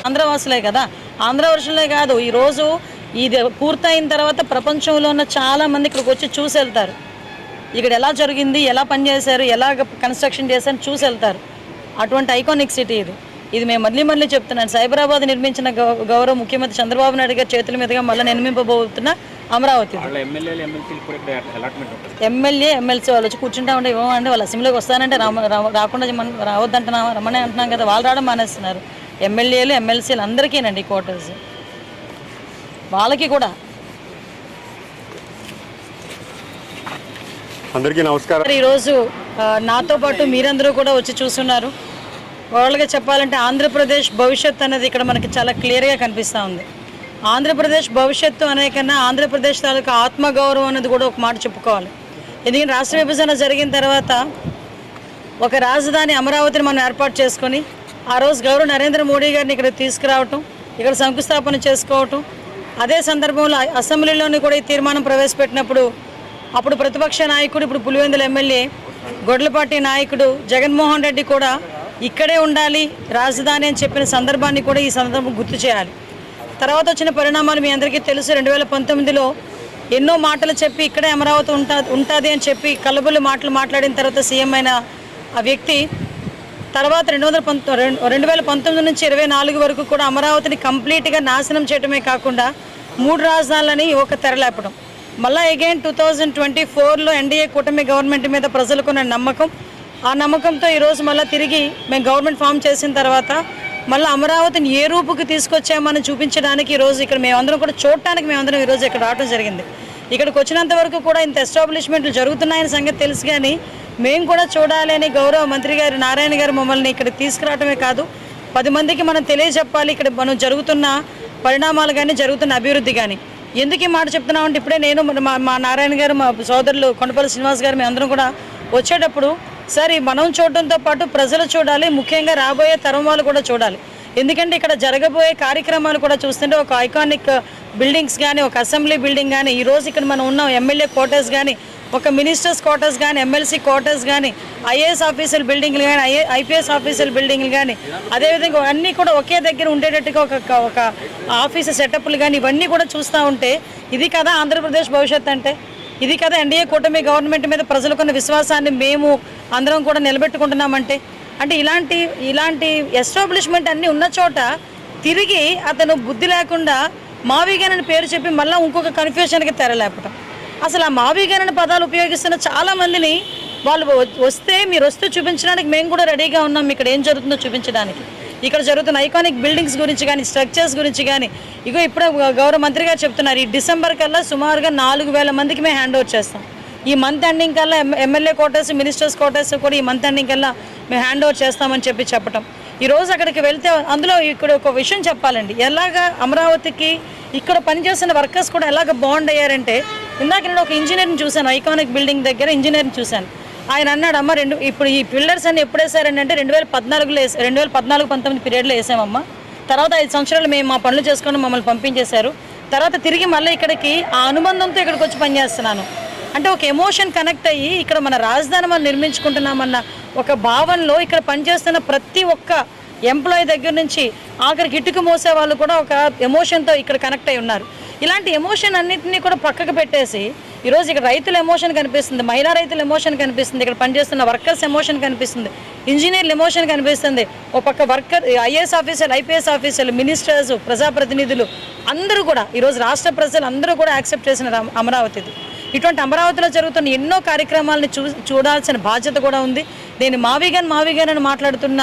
ఆంధ్రవాసులే కదా, ఆంధ్రవర్షులే కాదు, ఈరోజు ఇది పూర్తయిన తర్వాత ప్రపంచంలో ఉన్న చాలా మంది ఇక్కడికి వచ్చి చూసి వెళ్తారు. ఇక్కడ ఎలా జరిగింది, ఎలా పనిచేశారు, ఎలా కన్స్ట్రక్షన్ చేశారు చూసి వెళ్తారు. అటువంటి ఐకానిక్ సిటీ ఇది మేము మళ్ళీ చెప్తున్నాను. సైబరాబాద్ నిర్మించిన గౌరవ ముఖ్యమంత్రి చంద్రబాబు నాయుడు గారి చేతుల మీదుగా మళ్ళీ నిర్మింపబోతున్న అమరావతి. ఎమ్మెల్యే ఎమ్మెల్సీ వాళ్ళు వచ్చి కూర్చుంటా ఉంటే ఇవ్వండి, వాళ్ళు అసెంబ్లీకి వస్తానంటే రాకుండా రావద్దంటున్నా రమ్మనే అంటున్నాం కదా, వాళ్ళు రావడం మానేస్తున్నారు. ఎమ్మెల్యేలు ఎమ్మెల్సీలు అందరికీనండి క్వార్టర్స్, వాళ్ళకి కూడా. అందరికీ నమస్కారం. ఈరోజు నాతో పాటు మీరందరూ కూడా వచ్చి చూస్తున్నారు. వాళ్ళగా చెప్పాలంటే ఆంధ్రప్రదేశ్ భవిష్యత్తు అనేది ఇక్కడ మనకి చాలా క్లియర్గా కనిపిస్తూ ఉంది. ఆంధ్రప్రదేశ్ భవిష్యత్తు అనే కన్నా ఆంధ్రప్రదేశ్ తాలూకా ఆత్మగౌరవం అనేది కూడా ఒక మాట చెప్పుకోవాలి. ఎందుకంటే రాష్ట్ర విభజన జరిగిన తర్వాత ఒక రాజధాని అమరావతిని మనం ఏర్పాటు చేసుకొని ఆ రోజు గౌరవ నరేంద్ర మోడీ గారిని ఇక్కడ తీసుకురావటం, ఇక్కడ శంకుస్థాపన చేసుకోవటం, అదే సందర్భంలో అసెంబ్లీలోని కూడా ఈ తీర్మానం ప్రవేశపెట్టినప్పుడు అప్పుడు ప్రతిపక్ష నాయకుడు, ఇప్పుడు పులివెందుల ఎమ్మెల్యే గొడ్లపాటి నాయకుడు జగన్మోహన్ రెడ్డి కూడా ఇక్కడే ఉండాలి రాజధాని అని చెప్పిన సందర్భాన్ని కూడా ఈ సందర్భం గుర్తు చేయాలి. తర్వాత వచ్చిన పరిణామాలు మీ అందరికీ తెలుసు. 2019లో ఎన్నో మాటలు చెప్పి ఇక్కడే అమరావతి ఉంటుంది అని చెప్పి కలబుల్లి మాటలు మాట్లాడిన తర్వాత సీఎం అయిన ఆ వ్యక్తి తర్వాత 2019 నుంచి 24 వరకు కూడా అమరావతిని కంప్లీట్గా నాశనం చేయడమే కాకుండా 3 రాజధానులని ఒక తెరలేపడం. మళ్ళీ అగైన్ 2024లో ఎన్డీఏ కూటమి గవర్నమెంట్ మీద ప్రజలకున్న నమ్మకం, ఆ నమ్మకంతో ఈరోజు మళ్ళీ తిరిగి మేము గవర్నమెంట్ ఫామ్ చేసిన తర్వాత మళ్ళీ అమరావతిని ఏ రూపుకి తీసుకొచ్చామని చూపించడానికి ఈరోజు ఇక్కడ మేమందరం కూడా చూడటానికి మేమందరం ఈరోజు ఇక్కడ రావడం జరిగింది. ఇక్కడికి వచ్చినంత వరకు కూడా ఇంత ఎస్టాబ్లిష్మెంట్లు జరుగుతున్నాయని సంగతి తెలుసు, కానీ మేము కూడా చూడాలి అని గౌరవ మంత్రి గారు నారాయణ గారు మమ్మల్ని ఇక్కడ తీసుకురావడమే కాదు 10 మందికి మనం తెలియజెప్పాలి ఇక్కడ మనం జరుగుతున్న పరిణామాలు కానీ జరుగుతున్న అభివృద్ధి కానీ. ఎందుకు ఈ మాట చెప్తున్నామంటే ఇప్పుడే నేను మా నారాయణ గారు, మా సోదరులు కొండపల్లి శ్రీనివాస్ గారు మేమందరం కూడా వచ్చేటప్పుడు సరే మనం చూడటంతో పాటు ప్రజలు చూడాలి, ముఖ్యంగా రాబోయే తరం వాళ్ళు కూడా చూడాలి. ఎందుకంటే ఇక్కడ జరగబోయే కార్యక్రమాలు కూడా చూస్తుంటే ఒక ఐకానిక్ బిల్డింగ్స్ కానీ, ఒక అసెంబ్లీ బిల్డింగ్ కానీ, ఈరోజు ఇక్కడ మనం ఉన్నాం ఎమ్మెల్యే క్వార్టర్స్ కానీ, ఒక మినిస్టర్స్ క్వార్టర్స్ కానీ, ఎమ్మెల్సీ క్వార్టర్స్ కానీ, ఐఏఎస్ ఆఫీసర్ బిల్డింగ్లు కానీ, ఐపీఎస్ ఆఫీసర్ బిల్డింగ్లు కానీ, అదేవిధంగా అన్నీ కూడా ఒకే దగ్గర ఉండేటట్టుగా ఒక ఆఫీసు సెటప్లు కానీ ఇవన్నీ కూడా చూస్తూ ఉంటే ఇది కదా ఆంధ్రప్రదేశ్ భవిష్యత్తు అంటే, ఇది కదా ఎన్డీఏ కూటమి గవర్నమెంట్ మీద ప్రజలకున్న విశ్వాసాన్ని మేము అందరం కూడా నిలబెట్టుకుంటున్నామంటే. అంటే ఇలాంటి ఎస్టాబ్లిష్మెంట్ అన్నీ ఉన్న చోట తిరిగి అతను బుద్ధి లేకుండా మావిగానని పేరు చెప్పి మళ్ళీ ఇంకొక కన్ఫ్యూషన్కి తెరలేపటం. అసలు ఆ మావిగానని పదాలు ఉపయోగిస్తున్న చాలామందిని వాళ్ళు మీరు వస్తే చూపించడానికి మేము కూడా రెడీగా ఉన్నాం, ఇక్కడ ఏం జరుగుతుందో చూపించడానికి. ఇక్కడ జరుగుతున్న ఐకానిక్ బిల్డింగ్స్ గురించి కానీ, స్ట్రక్చర్స్ గురించి కానీ, ఇగో ఇప్పుడు గౌరవ మంత్రి గారు చెప్తున్నారు ఈ డిసెంబర్ కల్లా సుమారుగా 4000 మందికి మేము హ్యాండ్ ఓవర్ చేస్తాం. ఈ మంత్ ఎండింగ్ కల్లా ఎమ్మెల్యే క్వార్టర్స్, మినిస్టర్స్ క్వార్టర్స్ కూడా ఈ మంత్ ఎండింగ్ కల్లా మేము హ్యాండ్ ఓవర్ చేస్తామని చెప్పటం. ఈరోజు అక్కడికి వెళ్తే అందులో ఇక్కడ ఒక విషయం చెప్పాలండి, ఎలాగా అమరావతికి ఇక్కడ పనిచేస్తున్న వర్కర్స్ కూడా ఎలాగ బాండ్ అయ్యారంటే, ఇందాక నేను ఒక ఇంజనీర్ని చూశాను, ఐకానిక్ బిల్డింగ్ దగ్గర ఇంజనీర్ని చూశాను. ఆయన అన్నాడు, అమ్మ ఇప్పుడు ఈ పిల్లర్స్ అన్ని ఎప్పుడు వేసారండి అంటే 2014లో 2014-19 పీరియడ్లో వేసామమ్మ. తర్వాత 5 సంవత్సరాలు మేము మా పనులు చేసుకొని మమ్మల్ని పంపించేశారు. తర్వాత తిరిగి మళ్ళీ ఇక్కడికి ఆ అనుబంధంతో ఇక్కడికి వచ్చి పనిచేస్తున్నాను అంటే ఒక ఎమోషన్ కనెక్ట్ అయ్యి ఇక్కడ మన రాజధాని మనం నిర్మించుకుంటున్నామన్న ఒక భావనలో ఇక్కడ పనిచేస్తున్న ప్రతి ఒక్క ఎంప్లాయీ దగ్గర నుంచి ఆఖరికి ఇటుకు మోసే వాళ్ళు కూడా ఒక ఎమోషన్తో ఇక్కడ కనెక్ట్ అయి ఉన్నారు. ఇలాంటి ఎమోషన్ అన్నింటినీ కూడా పక్కకు పెట్టేసి ఈరోజు ఇక్కడ రైతుల ఎమోషన్ కనిపిస్తుంది, మహిళా రైతుల ఎమోషన్ కనిపిస్తుంది, ఇక్కడ పనిచేస్తున్న వర్కర్స్ ఎమోషన్ కనిపిస్తుంది, ఇంజనీర్ల ఎమోషన్ కనిపిస్తుంది, ఒక పక్క వర్కర్ ఐఏఎస్ ఆఫీసర్లు, ఐపీఎస్ ఆఫీసర్లు, మినిస్టర్స్, ప్రజాప్రతినిధులు అందరూ కూడా ఈరోజు రాష్ట్ర ప్రజలు అందరూ కూడా యాక్సెప్ట్ చేసిన అమరావతిది. ఇటువంటి అమరావతిలో జరుగుతున్న ఎన్నో కార్యక్రమాలను చూడాల్సిన బాధ్యత కూడా ఉంది. నేను మావిగాన్ అని మాట్లాడుతున్న